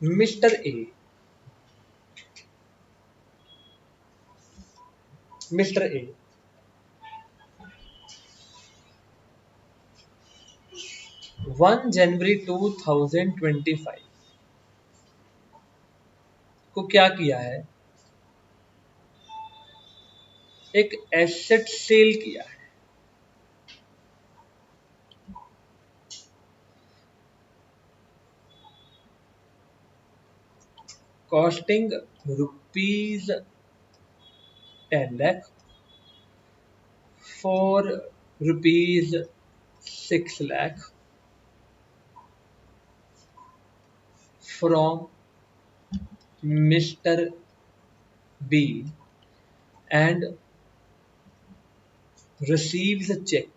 Mister A mister A 1 जनवरी 2025 को क्या किया है? एक एसेट सेल किया है। Costing rupees 10 lakh for rupees 6 lakh from Mr. B and receives a check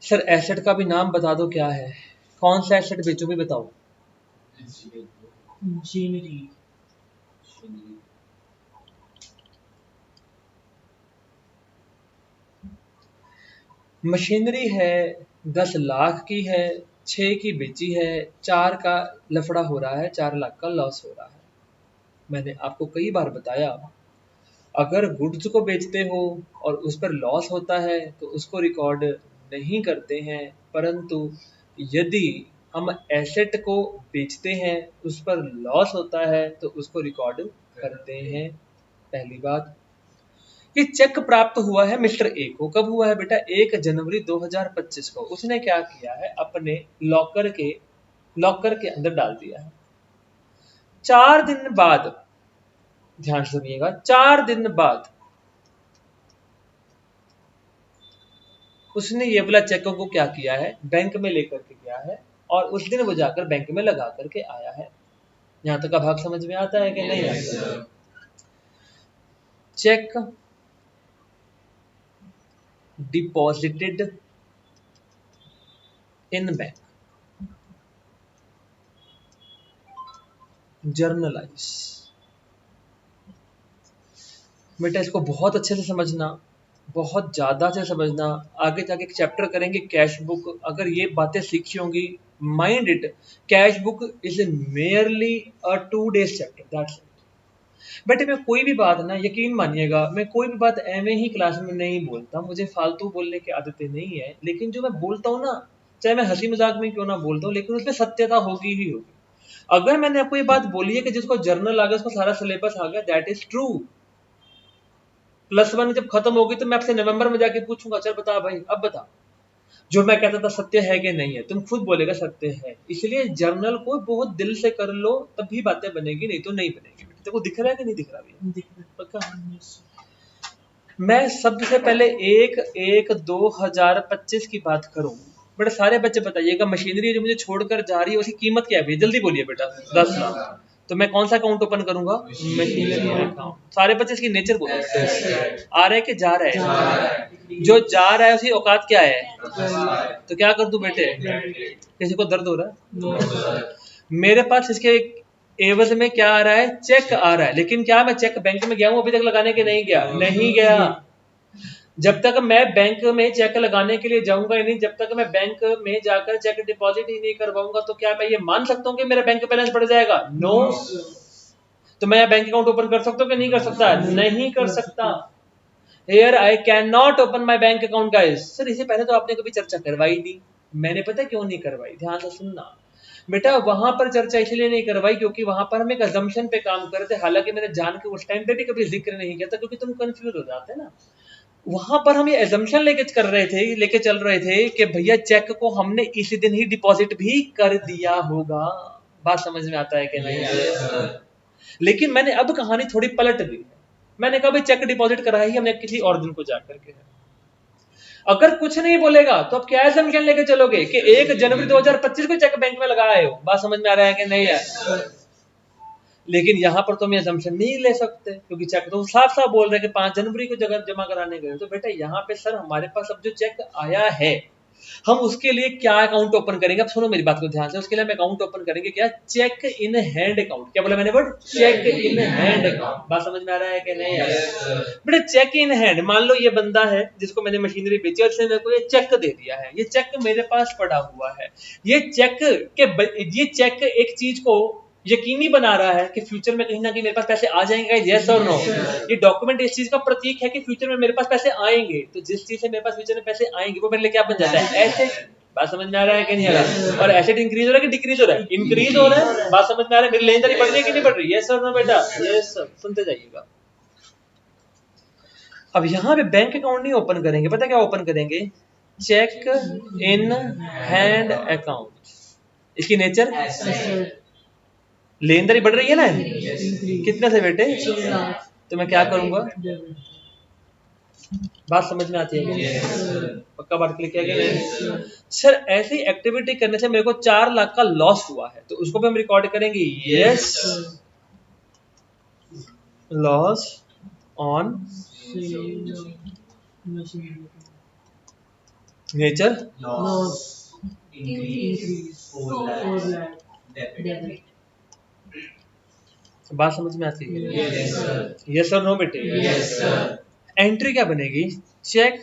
sir asset का भी नाम बता दो क्या है? कौन सा एसेट बेचोगे बताओ? मशीनरी। मशीनरी है, 10 लाख की है, 6 की बेची है, 4 का लफड़ा हो रहा है, 4 लाख का लॉस हो रहा है। मैंने आपको कई बार बताया, अगर गुड्स को बेचते हो और उस पर लॉस होता है तो उसको रिकॉर्ड नहीं करते हैं, परंतु यदि हम एसेट को बेचते हैं उस पर लॉस होता है तो उसको रिकॉर्ड करते हैं। पहली बात, ये चेक प्राप्त हुआ है मिस्टर ए को। कब हुआ है बेटा? 1 जनवरी 2025 को। उसने क्या किया है? अपने लॉकर के अंदर डाल दिया है। 4 दिन बाद, ध्यान सुनिएगा, 4 दिन बाद उसने ये वाला चेकों को क्या किया है? बैंक में लेकर के गया है और उस दिन वो जाकर बैंक में लगा करके आया है। यहां तक का भाग समझ में आता है कि नहीं आता? Check deposited in bank, generalized. बेटा इसको बहुत अच्छे से समझना, बहुत ज्यादा से समझना। आगे जाके एक चैप्टर करेंगे कैश बुक, अगर ये बातें सीखी होंगी, mind it, cash book is merely a 2 days chapter, that's it. बेटे मैं कोई भी बात ना, यकीन मानिएगा, मैं कोई भी बात एवं ही क्लास में नहीं बोलता, मुझे फालतू बोलने की आदतें नहीं है, लेकिन जो मैं बोलता हूँ ना, चाहे मैं हंसी मजाक में क्यों ना बोलता हूँ, लेकिन उसमें सत्यता होगी ही होगी। अगर मैंने आपको ये बात बोली है कि जिसको जर्नल आ गया उसको सारा सिलेबस आ गया, दैट इज ट्रू। +1 जब खत्म होगी तो मैं आपसे नवंबर में जाके पूछूंगा, चल बता भाई अब बता, जो मैं कहता था सत्य है कि नहीं है? तुम खुद बोलेगा सत्य है। इसलिए जर्नल को बहुत दिल से कर लो, तभी बातें बनेगी, नहीं तो नहीं बनेगी। देखो दिख रहा है कि नहीं दिख रहा भैया? दिख रहा है। पक्का। मैं सबसे पहले 1/1/2025 की बात करूं। बेटा सारे बच्चे बताइएगा, मशीनरी जो मुझे छोड़कर जा रही है उसकी कीमत क्या है भैया? जल्दी बोलिए बेटा। 10 लाख। तो मैं कौन सा अकाउंट ओपन करूंगा? Machinery account. सारे बच्चे इसकी नेचर बोलो। आ रहा है कि जा रहा है? जो जा रहा है उसकी औकात क्या है? तो क्या कर दूं बेटे? किसी को दर्द हो रहा है? मेरे पास इसके एवज में क्या आ रहा है? चेक आ रहा है। लेकिन क्या मैं चेक बैंक में गया हूं अभी तक लगाने के? नहीं गया, नहीं गया। जब तक मैं बैंक में चेक लगाने के लिए जाऊंगा ही नहीं, जब तक मैं बैंक में जाकर चेक डिपॉजिट ही नहीं करवाऊंगा, तो क्या मैं ये मान सकता हूँ कि मेरा बैंक बैलेंस बढ़ जाएगा? नो। तो मैं बैंक अकाउंट ओपन कर सकता हूँ कि नहीं कर सकता? नहीं कर सकता। Here I cannot open my bank account guys। Sir इससे पहले तो आपने कभी चर्चा करवाई नहीं। मैंने पता क्यों नहीं करवाई? ध्यान से सुनना बेटा, वहां पर चर्चा इसलिए नहीं करवाई क्योंकि वहां पर हम एक अजम्पशन पे काम करते, हालांकि मैंने जान के उस टाइम पे भी कभी जिक्र नहीं किया था क्योंकि तुम कंफ्यूज हो जाते ना। वहां पर हम ये एजम्पशन लेके चल रहे थे कि भैया चेक को हमने इसी दिन ही डिपॉजिट भी कर दिया होगा। बात समझ में आता है कि नहीं? लेकिन मैंने अब कहानी थोड़ी पलट दी। मैंने कहा भाई चेक डिपॉजिट करा ही हमने किसी और दिन को जाकर के। अगर कुछ नहीं बोलेगा तो अब क्या एजम्पशन लेके चलोगे कि 1 जनवरी 2025 को चेक बैंक में लगाए हो? बात समझ में आ रहा है कि नहीं है? लेकिन यहां पर तो हम एजम्पशन नहीं ले सकते क्योंकि चेक तो साफ साफ बोल रहे हैं कि 5 जनवरी को जगह जमा कराने गए। तो बेटा यहाँ पे सर हमारे पास अब जो चेक आया है हम उसके लिए क्या अकाउंट ओपन करेंगे? अब सुनो मेरी बात को ध्यान से, उसके लिए हम अकाउंट ओपन करेंगे क्या? Cheque in hand account. क्या बोला मैंने word? Cheque in hand account. बात समझ में आ रहा है कि नहीं? बेटा चेक इन हैंड, मान लो ये बंदा है जिसको मैंने मशीनरी बेची और इसने मेरे को ये चेक दे दिया है, ये चेक मेरे पास पड़ा हुआ है। ये चेक एक चीज को यकीनी बना रहा है कि फ्यूचर में कहीं ना कहीं मेरे पास पैसे आ जाएंगे। यस और नो? ये डॉक्यूमेंट इस चीज का प्रतीक है कि फ्यूचर में मेरे पास पैसे आएंगे। तो जिस चीज से मेरे पास फ्यूचर में पैसे आएंगे वो मेरे लिए क्या बन जाता है? एसेट। बात समझ में आ रहा है कि नहीं आ रहा? और एसेट इंक्रीज हो रहा है कि डिक्रीज हो रहा है? इंक्रीज हो रहा है। बात समझ में आ रहा है? मेरी लेनदारी बढ़ रही है कि नहीं बढ़ रही? यस और नो बेटा? यस सर, सुनते जाइएगा। अब यहाँ पे बैंक अकाउंट नहीं ओपन करेंगे, पता क्या ओपन करेंगे? Cheque in hand account. इसकी नेचर लेनदारी बढ़ रही है ना? कितने से बेटे? तो मैं क्या करूंगा? बात समझ में आती है? पक्का बात क्लिक किया गया? सर ऐसी एक्टिविटी करने से मेरे को 4 लाख का लॉस हुआ है, तो उसको भी हम रिकॉर्ड करेंगे। यस, लॉस ऑन नेचर बात समझ में आती है? यस और नो बेटे? एंट्री क्या बनेगी? Cheque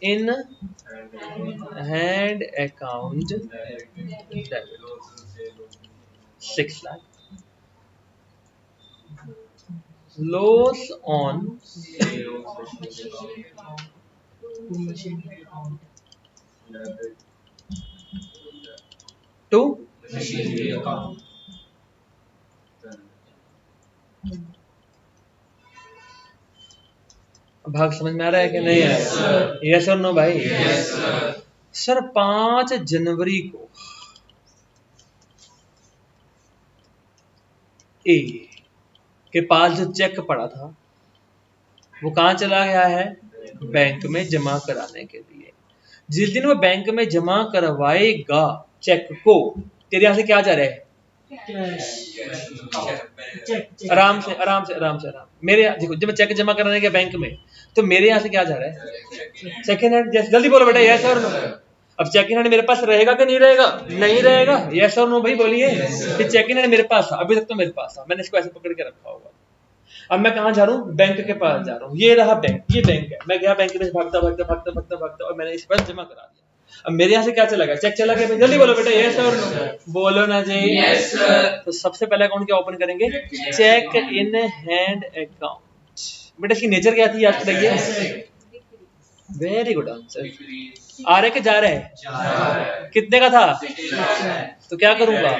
in hand account debit 6 lakh, loss on to भाग समझ में आ रहा है कि नहीं है? यस और नो भाई? सर 5 जनवरी को ए के पास जो चेक पड़ा था वो कहां चला गया है? बैंक में जमा कराने के लिए। जिस दिन वो बैंक में जमा करवाएगा चेक को, तेरे यहां से क्या जा रहा है? आराम से आराम से आराम से आराम। मेरे यहाँ देखो, जब मैं चेक जमा कराने के बैंक में, तो मेरे यहाँ से क्या जा रहा है? Second hand. जैसे जल्दी बोलो बेटा, यस और नो? अब चेक इन हैंड मेरे पास रहेगा कि नहीं रहेगा? नहीं रहेगा। यस और नो भाई बोलिए। फिर चेक इन हैंड मेरे पास था, अभी तक तो मेरे पास था, मैंने इसको ऐसे पकड़ के रखा होगा। अब मैं कहाँ जा रहा हूँ? बैंक के पास जा रहा हूँ। ये रहा बैंक, ये बैंक है। मैं गया बैंक में भागता भागता भागता भागता भागता और मैंने इस पर जमा करा दिया। अब मेरे यहाँ से क्या चला गया? चेक चला गया। जल्दी बोलो बेटा, यस और नो? बोलो ना जी। Yes sir. तो सबसे पहले अकाउंट क्या ओपन करेंगे? Cheque in hand account. बेटा इसकी नेचर क्या थी याद करिए? Very good answer. आ रहे के जा रहे हैं? कितने का था? तो क्या करूंगा?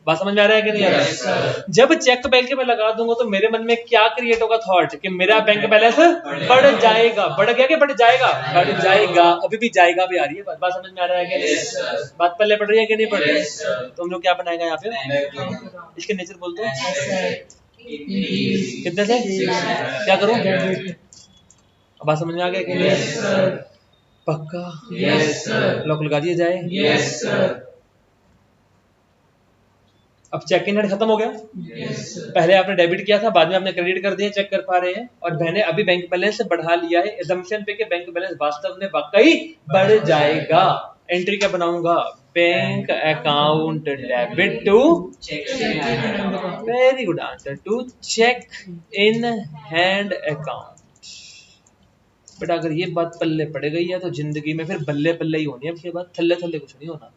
बात समझ में आ रहा है कि नहीं आ रहा? जब चेक बैंक में लगा दूंगा तो मेरे मन में क्या क्रिएट होगा? थॉट कि मेरा बैंक बैलेंस बढ़ जाएगा। बढ़ गया कि बढ़ जाएगा? बढ़ जाएगा। अभी भी जाएगा भी आ रही है बात। बात समझ में आ रहा है कि नहीं? बात पहले पढ़ रही है कि नहीं पढ़ रही? तो हम लोग क्या बनाएगा यहाँ पे? इसके नेचर बोल दो। कितने से क्या करूं? बात समझ में आ गया कि नहीं? पक्का? लॉक लगा दिया जाए। अब चेक इन हैंड खत्म हो गया। पहले आपने डेबिट किया था, बाद में आपने क्रेडिट कर दिया, चेक कर पा रहे हैं। और मैंने अभी बैंक बैलेंस बढ़ा लिया है assumption पे कि बैंक बैलेंस वास्तव में वाकई बढ़ जाएगा। एंट्री क्या बनाऊंगा? Bank account debit to very good answer to cheque in hand account. बेटा अगर ये बात पल्ले पड़ गई है तो जिंदगी में फिर बल्ले बल्ले ही होनी है, उसके बाद थल्ले थल्ले कुछ नहीं होना।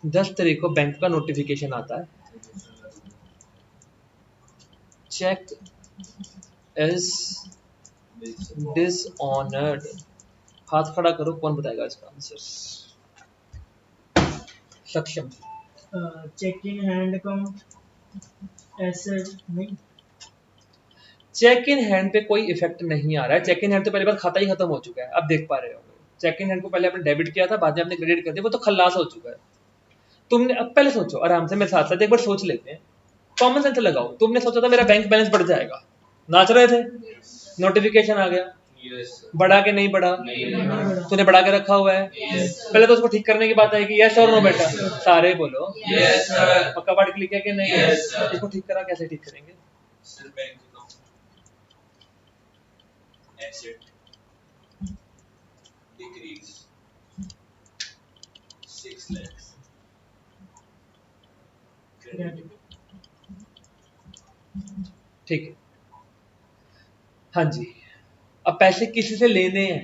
10 तारीख को बैंक का नोटिफिकेशन आता है, चेक इज डिसऑनर्ड। हाथ खड़ा करो, कौन बताएगा इसका answer? Saksham. Cheque in hand account asset नहीं। चेक इन हैंड पे कोई इफेक्ट नहीं आ रहा है। चेक इन हैंड तो पहली बार खाता ही खत्म हो चुका है, अब देख पा रहे हो। चेक इन हैंड को पहले आपने डेबिट किया था, बाद में आपने क्रेडिट कर दिया, वो तो खल्लास हो चुका है। तुमने अब पहले सोचो आराम से मेरे साथ साथ एक बार सोच लेते हैं, कॉमन सेंस लगाओ। तुमने सोचा था मेरा बैंक बैलेंस बढ़ जाएगा, नाच रहे थे, नोटिफिकेशन आ गया, बढ़ा के नहीं बढ़ा? तूने बढ़ा के रखा हुआ है। पहले तो उसको ठीक करने की बात आएगी। यस और नो बेटा? सारे बोलो। पक्का बात क्लिक है कि नहीं? इसको ठीक करा, कैसे ठीक करेंगे? क्रेडिट। ठीक है, हाँ जी। अब पैसे किसी से लेने हैं,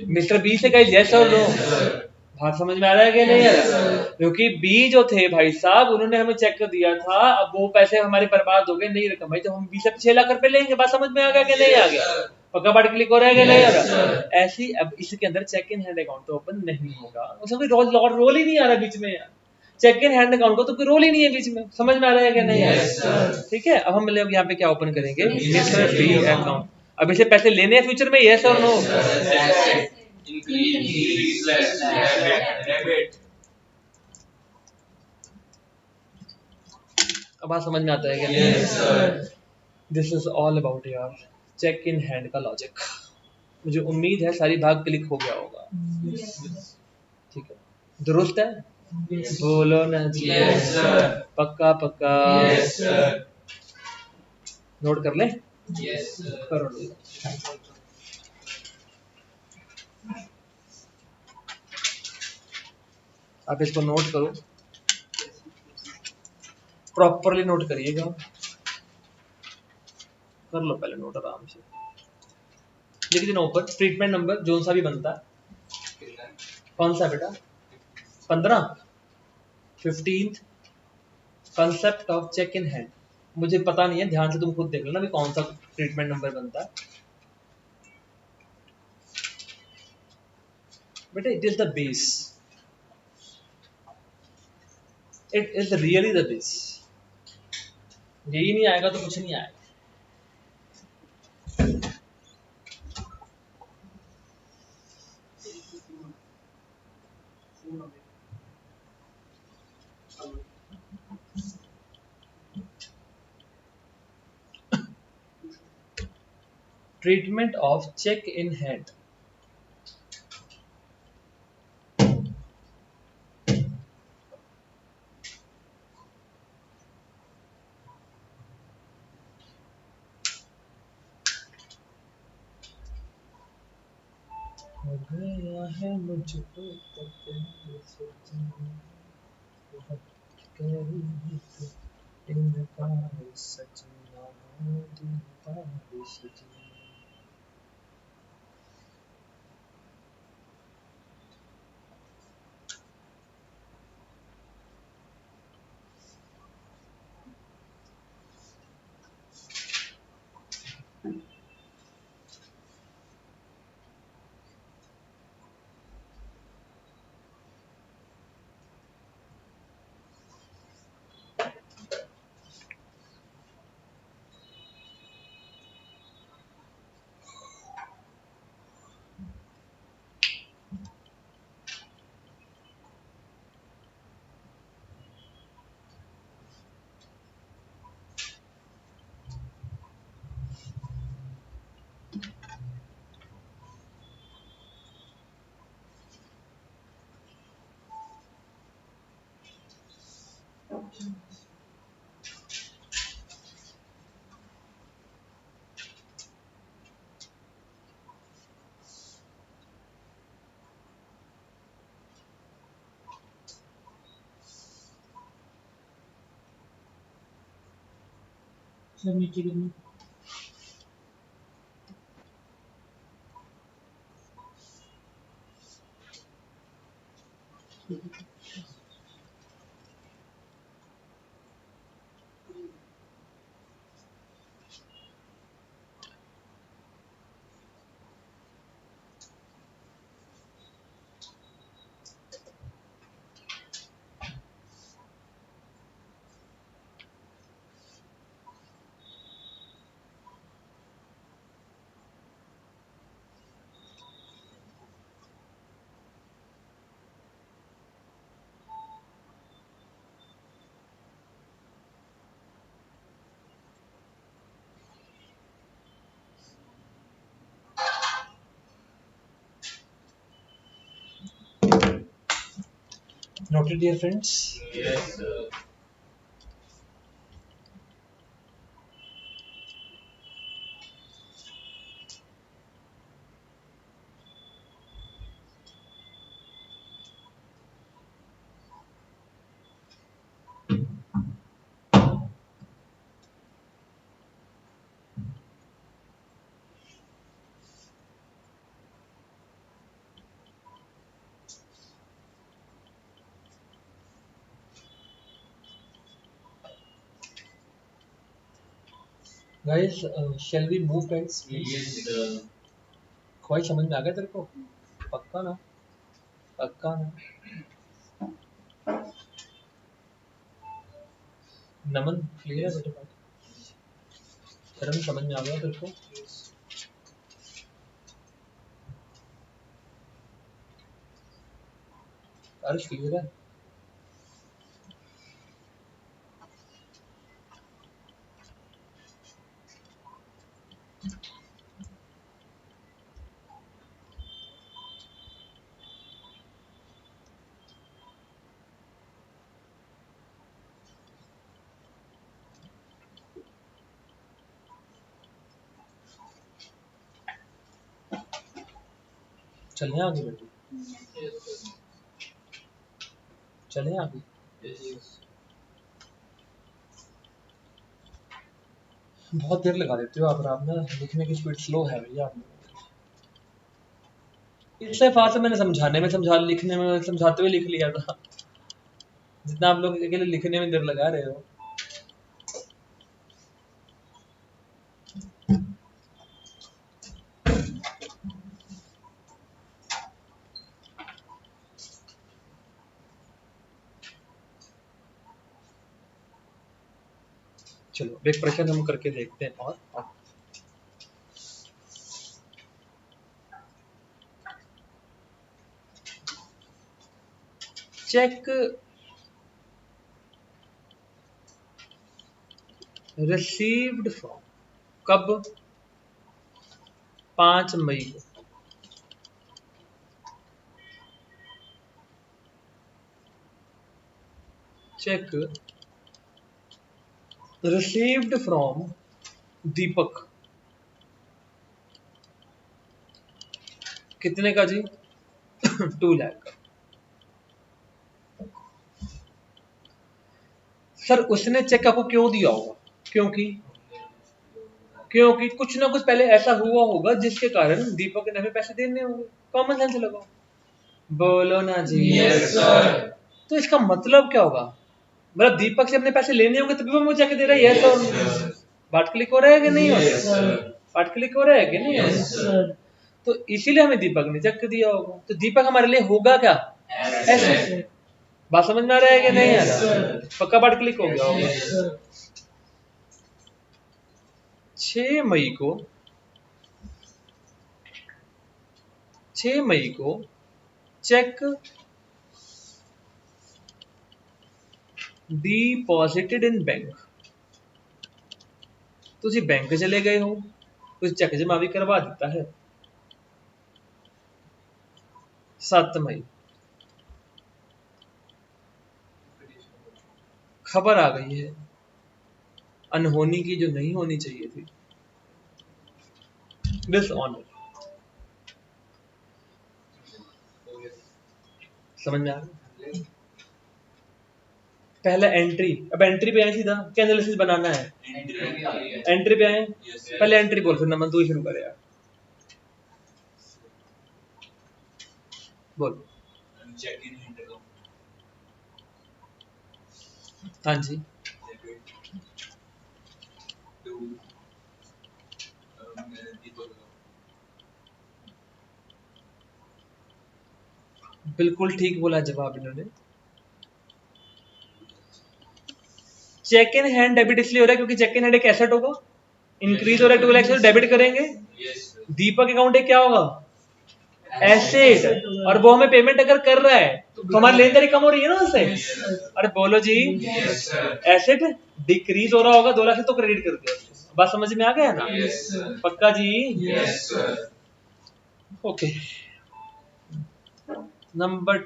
मिस्टर बी से कहीं यस और नो। बात समझ में आ रहा है कि नहीं आ रहा? क्योंकि बी जो थे भाई साहब, उन्होंने हमें चेक कर दिया था, अब वो पैसे हमारे बर्बाद हो गए, नहीं रकम भाई, तो हम बी से 6 लाख रुपए लेंगे। बात समझ में आ गया कि नहीं आ गया? पक्का बात क्लिक हो रहा है कि नहीं हो रहा? ऐसी अब इसके अंदर चेक इन हैंड अकाउंट तो ओपन नहीं होगा, उसमें कोई रोल ही नहीं आ रहा बीच में यार। चेक इन हैंड अकाउंट को तो कोई रोल ही नहीं है बीच में, समझ में आ रहा है कि नहीं आ रहा? ठीक है, अब हम लोग यहाँ पे क्या ओपन करेंगे, मिस्टर बी अकाउंट। अब इसे पैसे लेने हैं फ्यूचर में, यस और नो? अब बात समझ में आता है क्या? This is all about your cheque in hand का लॉजिक। मुझे उम्मीद है सारी भाग क्लिक हो गया होगा। ठीक है, दुरुस्त है? बोलो ना जी। पक्का पक्का? नोट कर ले। करो नोट। आप इसको नोट करो, प्रॉपरली नोट करिएगा। कर लो पहले नोट आराम से, लिख देना ऊपर ट्रीटमेंट नंबर जो सा भी बनता है। कौन सा बेटा? 15 15th concept of cheque in hand. मुझे पता नहीं है, ध्यान से तुम खुद देख लेना भी कौन सा ट्रीटमेंट नंबर बनता है बेटा। It is the base, it is really the base. यही नहीं आएगा तो कुछ नहीं आएगा। Treatment of cheque in hand. हो गया है मुझको तेरे सजना, बहुत करीब इनकार सजना, इनकार सजना। सब नीचे करना। Noted, dear friends? Yes, sir. Guys shall we move guys? ख्वाहिश समझ में आ गया तेरे को? पक्का ना? पक्का ना? नमन क्लियर है बेटे बात? शर्म समझ में आ गया तेरे को? अर्श क्लियर है? चलें आगे बेटे? चलें आगे? बहुत देर लगा देते हो आप ना, लिखने की स्पीड स्लो है भैया आप लोगों की। इससे फास्ट मैंने समझाने में समझा, लिखने में समझाते हुए लिख लिया था, जितना आप लोग अकेले लिखने में देर लगा रहे हो। चलो एक प्रश्न हम करके देखते हैं और चेक रिसीव्ड फ्रॉम, कब? 5 मई को। चेक रिसीव्ड फ्रॉम दीपक, कितने का जी? 2 लाख का। सर उसने चेक आपको क्यों दिया होगा? क्योंकि कुछ ना कुछ पहले ऐसा हुआ होगा जिसके कारण दीपक ने हमें पैसे देने होंगे। कॉमन सेंस लगाओ, बोलो ना जी। Yes sir. तो इसका मतलब क्या होगा? मतलब दीपक से अपने पैसे लेने होंगे तभी वो मुझे जाके दे रहा है, ये तो बात क्लिक हो रहा है कि नहीं हो रहा? बात क्लिक हो रहा है कि नहीं हो रहा? तो इसीलिए हमें दीपक ने चेक दिया होगा। तो दीपक हमारे लिए होगा क्या? ऐसे। बात समझ में आ रहा है कि नहीं आ रहा? पक्का बात क्लिक हो गया होगा। 6 मई को 6 मई को चेक डिपॉजिटेड इन बैंक। तुसी बैंक चले गए हो, कुछ चेक जमा भी करवा देता है। 7 मई खबर आ गई है अनहोनी की जो नहीं होनी चाहिए थी, डिसऑनर। समझ में आ रहा? पहला एंट्री, अब एंट्री पे आए सीधा, क्या एनालिसिस बनाना है? एंट्री पे आए, पहले एंट्री बोल, फिर नमन तू ही शुरू कर यार, बोल। हाँ जी, बिल्कुल ठीक बोला जवाब इन्होंने। चेक इन हैंड डेबिट इसलिए हो रहा है क्योंकि चेक इन हैंड एक एसेट होगा, इंक्रीज हो रहा है 2 लाख से, डेबिट करेंगे। दीपक अकाउंट एक क्या होगा? एसेट। और वो हमें पेमेंट अगर कर रहा है तो हमारी लेनदारी कम हो रही है ना उससे। अरे बोलो जी। एसेट डिक्रीज हो रहा होगा 2 लाख से तो क्रेडिट कर दिया। बात समझ में आ गया ना? पक्का जी? ओके। नंबर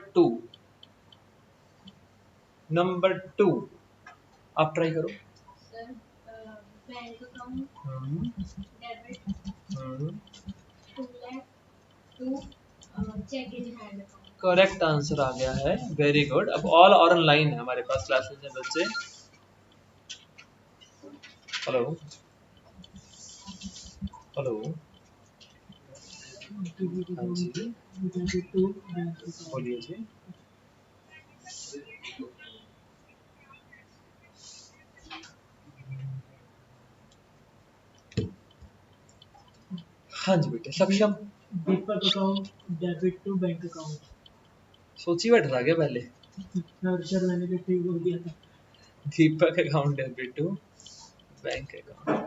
2 आप ट्राई करो। Sir bank account hmm, debit hmm, 2 lakh to cheque in hand account. Correct answer आ गया है, वेरी गुड। अब ऑल ऑनलाइन है हमारे पास क्लासेस में बच्चे। हेलो हेलो, हाँ जी बोलिए जी। हाँ जी बेटे, Saksham. Deepak account debit to bank account. सोची बैठ रहा क्या पहले? सर मैंने तो ठीक बोल दिया था। Deepak account debit to bank account.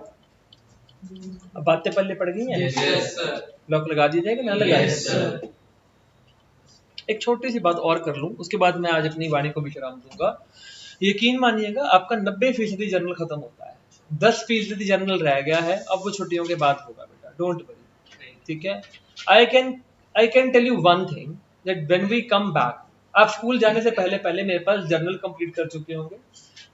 अब बातें पल्ले पड़ गई हैं? Yes sir. लॉक लगा दिया जाए कि ना लगाए? Yes sir. एक छोटी सी बात और कर लूं, उसके बाद मैं आज अपनी वाणी को विश्राम दूंगा। यकीन मानिएगा, आपका 90% जर्नल खत्म होता है, 10% जर्नल रह गया है। अब वो छुट्टियों के बाद होगा बेटा, डोंट वरी, ठीक है? I can tell you one thing, that when we come back, आप स्कूल जाने से पहले पहले मेरे पास जर्नल कंप्लीट कर चुके होंगे,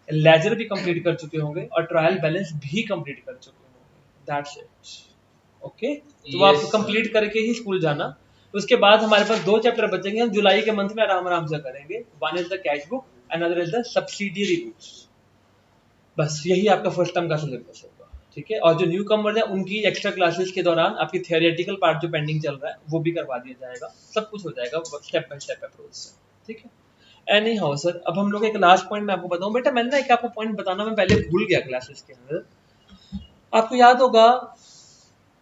लेजर भी कंप्लीट कर चुके होंगे और ट्रायल बैलेंस भी कंप्लीट कर चुके होंगे। That's it, okay? तो आप Yes, sir. कंप्लीट करके ही स्कूल जाना। उसके बाद हमारे पास 2 चैप्टर बचेंगे, हम जुलाई के मंथ में आराम आराम से करेंगे। One is the cash book, another is the subsidiary roots. बस यही आपका फर्स्ट टर्म का सिलेबस होगा, ठीक है? और जो न्यू कमर्स है उनकी एक्स्ट्रा क्लासेस के दौरान आपकी थियोरेटिकल पार्ट जो पेंडिंग चल रहा है वो भी करवा दिया जाएगा। सब कुछ हो जाएगा स्टेप बाय स्टेप अप्रोच से, ठीक है? एनी हाउ सर, अब हम लोग एक लास्ट पॉइंट मैं आपको बताऊं बेटा। मैंने ना एक आपको पॉइंट बताना मैं पहले भूल गया क्लासेस के अंदर। आपको याद होगा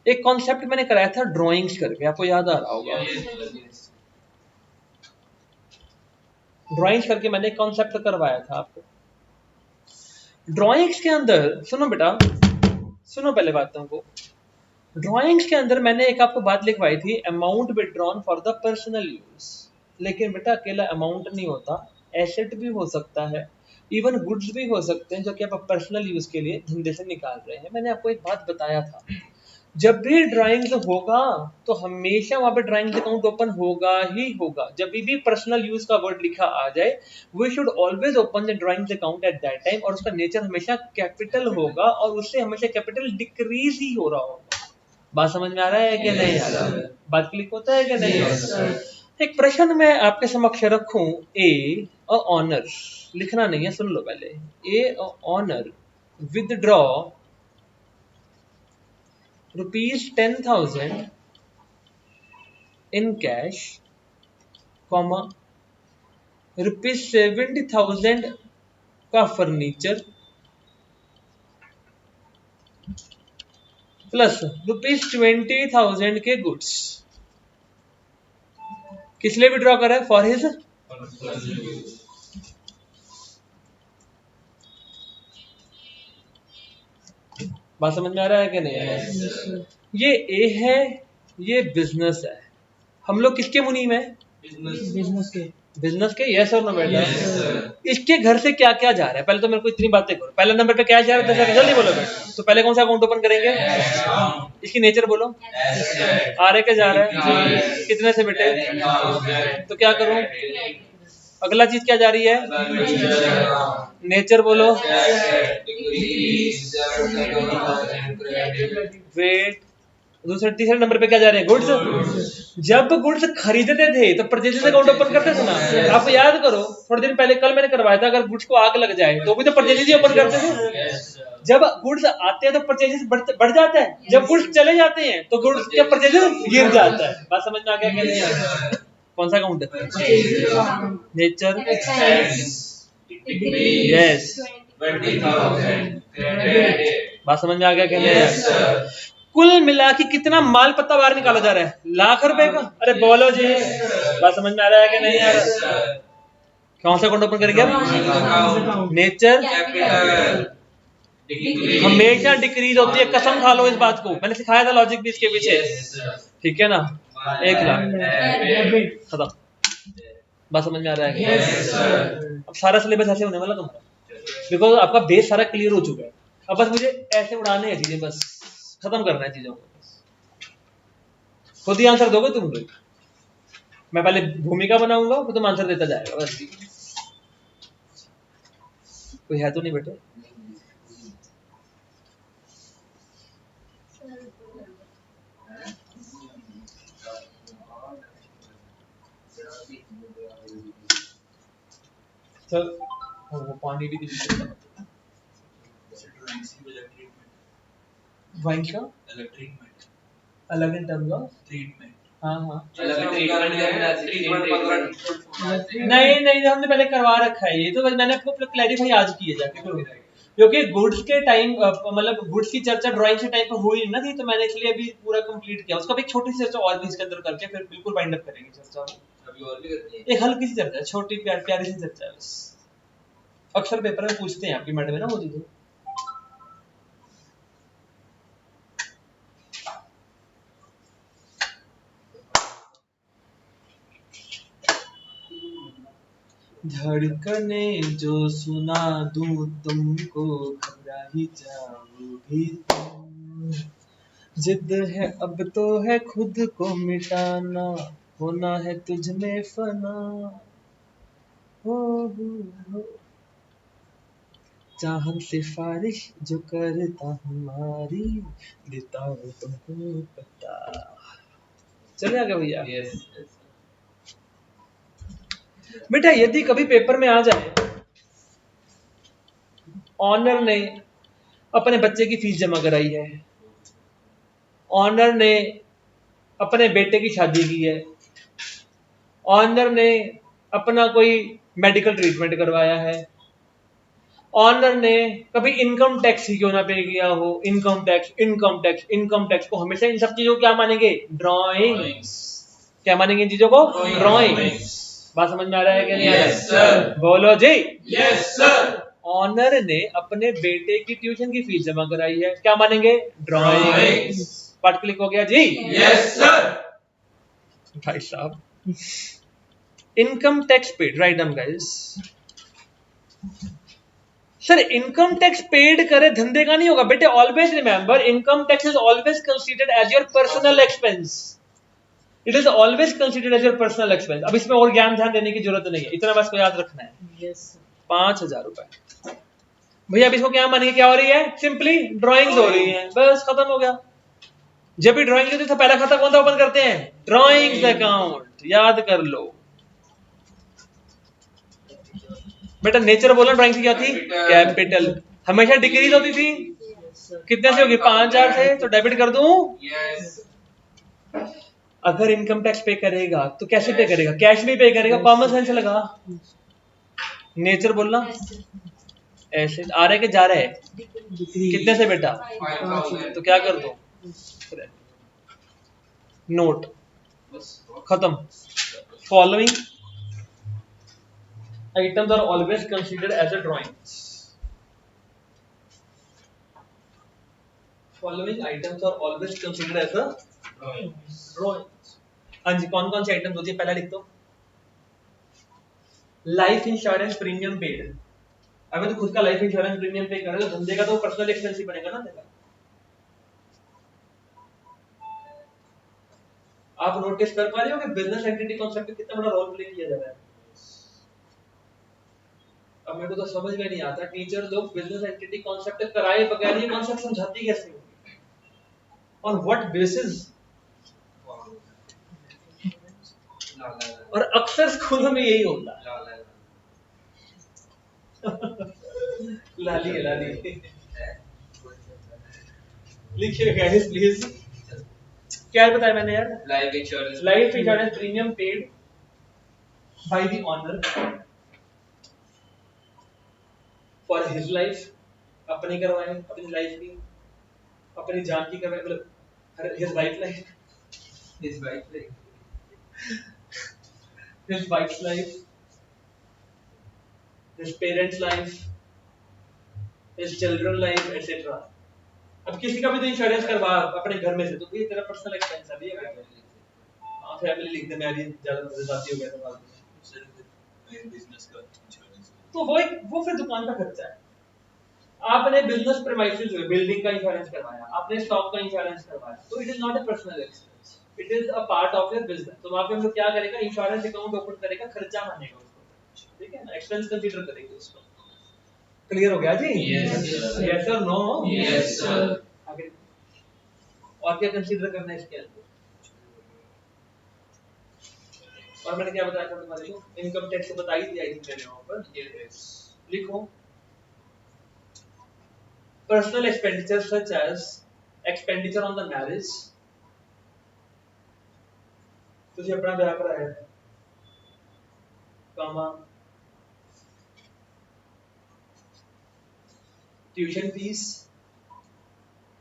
एक कॉन्सेप्ट मैंने कराया था ड्राइंग्स करके, आपको याद आ रहा होगा? ड्राइंग्स करके मैंने एक कॉन्सेप्ट करवाया था आपको। ड्राइंग्स के अंदर सुनो बेटा, सुनो पहले बातों को। ड्राइंग्स के अंदर मैंने एक आपको बात लिखवाई थी, amount withdrawn for the personal use. लेकिन बेटा अकेला अमाउंट नहीं होता, एसेट भी हो सकता है, इवन गुड्स भी हो सकते हैं जो कि आप पर्सनल यूज के लिए धंधे से निकाल रहे हैं। मैंने आपको एक बात बताया था, जब भी ड्राइंग्स होगा तो हमेशा वहां पे ड्राइंग्स अकाउंट ओपन होगा ही होगा। जब भी पर्सनल यूज का वर्ड लिखा आ जाए, we should always open the drawings account at that time, और उसका नेचर हमेशा कैपिटल होगा और उससे हमेशा कैपिटल डिक्रीज ही हो रहा होगा। बात समझ में आ रहा है कि नहीं आ रहा? बात क्लिक होता है कि नहीं होता? एक प्रश्न मैं आपके समक्ष रखूं, ए ऑनर, लिखना नहीं है, सुन लो पहले। ए honour withdraw ₹10,000 in cash, comma ₹70,000 का फर्नीचर प्लस ₹20,000 के गुड्स। किस लिए विड्रॉ कर रहा है? For his. बात समझ में आ रहा है कि नहीं आ रहा है? ये ए है, ये बिजनेस है। हम लोग किसके मुनीम है? बिजनेस के। बिजनेस के, यस और नो बेटा? Yes, इसके घर से क्या क्या जा रहा है? पहले तो मेरे को इतनी बातें करो। पहले नंबर पे क्या जा रहा है? जल्दी बोलो बेटा। तो पहले कौन सा अकाउंट ओपन करेंगे? इसकी नेचर बोलो। आ रहे क्या जा रहा है? कितने से बेटे? तो क्या करूं? अगला चीज क्या जा रही है? नेचर बोलो। वेट। दूसरे तीसरे नंबर पे क्या जा रहे हैं? गुड्स। जब गुड्स खरीदते थे तो परचेजेस अकाउंट ओपन करते थे ना? आप याद करो, थोड़े दिन पहले कल मैंने करवाया था, अगर गुड्स को आग लग जाए तो भी तो परचेजेस ही ओपन करते थे। जब गुड्स आते हैं तो परचेजेस बढ़ जाता है, जब गुड्स चले जाते हैं तो गुड्स के परचेजेस गिर जाता है। बात समझ में आ गया क्या नहीं आ गया? कौन सा अकाउंट है? Nature, yes. 20,000 बात समझ में आ गया क्या नहीं आ गया? कुल मिला के कितना माल पत्ता बाहर निकाला जा रहा है? लाख रुपए का। अरे बोलो जी, बात समझ में आ रहा है कि नहीं आ रहा? कौन सा अकाउंट ओपन करेंगे आप? नेचर हमेशा डिक्रीज होती है, कसम खा लो इस बात को, मैंने सिखाया था लॉजिक भी इसके पीछे, ठीक है ना? 1 लाख खत्म। बात समझ में आ रहा है? अब सारा सिलेबस ऐसे होने वाला तुम्हारा, बिकॉज आपका बेस सारा क्लियर हो चुका है। अब बस मुझे ऐसे उड़ाने हैं चीजें, बस खत्म करना है चीजों को। खुद ही आंसर दोगे तुम लोग, मैं पहले भूमिका बनाऊंगा फिर तुम आंसर देता जाएगा बस। कोई है तो नहीं बेटे? चल वो पानी भी दीजिए। ड्राइंग का अलग इन टर्म्स ऑफ ट्रीटमेंट। हाँ हाँ ट्रीटमेंट नहीं हमने पहले करवा रखा है ये, तो बस मैंने आपको क्लैरिफाई आज किए जाके। क्योंकि गुड्स के टाइम मतलब गुड्स की चर्चा ड्राइंग के टाइम पर हुई ना थी, तो मैंने इसलिए अभी पूरा कंप्लीट किया। उसका भी एक छोटी सी चर्चा और भी इसके अंदर करके फिर बिल्कुल वाइंड अप करेंगे चर्चा को। अभी और भी करनी है। एक हल्की सी चर्चा है, छोटी प्यारी सी चर्चा है बस। अक्सर पेपर में पूछते हैं आपकी मैडम है ना वो चीजें। धड़कने जो सुना दूं तुमको, घबरा ही जाओगी तुम। जिद है अब तो है खुद को मिटाना, होना है तुझ में फना। हो हो चाहत सिफारिश जो करता हमारी, देता वो तुमको पता। चले आगे भैया। Yes. बेटा यदि कभी पेपर में आ जाए ऑनर ने अपने बच्चे की फीस जमा कराई है, ऑनर ने अपने बेटे की शादी की है, ऑनर ने अपना कोई मेडिकल ट्रीटमेंट करवाया है, ऑनर ने कभी इनकम टैक्स ही क्यों ना पे किया हो, income tax income tax income tax को हमेशा इन सब चीजों को क्या मानेंगे? ड्राइंग्स। क्या मानेंगे इन चीजों को? ड्राइंग्स। बात समझ में आ रहा है क्या नहीं आ रहा? Yes, sir. बोलो जी। Yes, sir. ऑनर ने अपने बेटे की ट्यूशन की फीस जमा कराई है, क्या मानेंगे? ड्राइंग्स। पार्ट क्लिक हो गया जी? Yes, sir. भाई साहब, income tax paid, write down guys. Sir income tax paid करे धंधे का नहीं होगा बेटे। Always remember, income tax is always considered as your personal expense. It is always considered as your personal expense. अब इसमें और ज्ञान ध्यान देने की जरूरत नहीं है, इतना बस को याद रखना है। Yes. 5,000 रुपए भैया। अब इसको क्या मानेंगे? क्या हो रही है? सिंपली ड्राइंग्स हो रही हैं, बस खत्म हो गया। जब भी ड्राइंग होती है तो पहला खाता कौन सा ओपन करते हैं? Drawings account. याद कर लो बेटा। नेचर बोला ड्राइंग की क्या थी? कैपिटल। हमेशा डिक्रीज होती थी। Yes, sir. कितने से होगी? 5,000 से। तो डेबिट कर दूं। Yes. अगर इनकम टैक्स पे करेगा तो कैसे पे करेगा? कैश में पे करेगा। कॉमन सेंस लगा। नेचर बोलना ऐसे आ रहा है कि जा रहा है? Degree. कितने से बेटा? 5,000. तो क्या कर दो? नोट खत्म। Following items are always considered as a drawings. Following items are always considered as a drawings. हाँ जी, कौन कौन से आइटम्स होती है? पहला लिख दो। Life insurance premium paid. अगर तो खुद का लाइफ इंश्योरेंस प्रीमियम पे कर रहे हो, धंधे का तो पर्सनल एक्सपेंस ही बनेगा ना तेरा। आप नोटिस कर पा रहे हो कि बिजनेस एंटिटी कॉन्सेप्ट में कितना बड़ा रोल प्ले किया जा रहा है। अब मेरे को तो समझ में नहीं आता टीचर लोग बिजनेस एंटिटी कॉन्सेप्ट कराए बगैर ये कॉन्सेप्ट समझाती कैसे होगी? On what basis? और अक्सर स्कूलों में यही होता है। लाली है लाली। लिखिए गाइस प्लीज। क्या बताया मैंने यार? Life insurance. Life insurance premium paid by the owner for his life. अपनी करवाए, अपनी लाइफ की, अपनी जान की करवाए, मतलब his wife life, His wife. his wife's life, his parents' life, his children's life, etc. अब किसी का भी तो इंश्योरेंस करवा अपने घर में से, तो ये तेरा पर्सनल एक्सपेंस है भैया। हाँ फैमिली लिख दे, मैं अभी ज्यादा मजेदार हो गया था बाद में। बिजनेस का इंश्योरेंस तो वो फिर दुकान का खर्चा है। आपने बिजनेस प्रीमाइसेस हुए, बिल्डिंग का इंश्योरेंस करवाया, आपने स्टॉक का इंश्योरेंस करवाया, तो it is not a personal expense, it is a part of your business. तो वहां पे हम लोग क्या करेगा? इंश्योरेंस अकाउंट ओपन करेगा, खर्चा मानेगा उसको, ठीक है ना? एक्सपेंस कंसीडर करेंगे उसको। क्लियर हो गया जी? यस और नो? Yes, sir. आगे और क्या कंसीडर करना है इसके अंदर? और मैंने क्या बताया था तुम्हारे को? इनकम टैक्स तो बता ही दिया थी मैंने वहां पर। लिखो personal expenditure such as expenditure on the marriage, तुझे अपना ब्याह कराया है, कामा, ट्यूशन फीस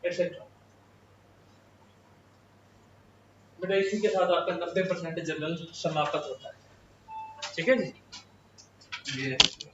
एटसेट्रा। बेटा इसी के साथ आपका 90% जनरल समाप्त होता है। ठीक है जी। Yes.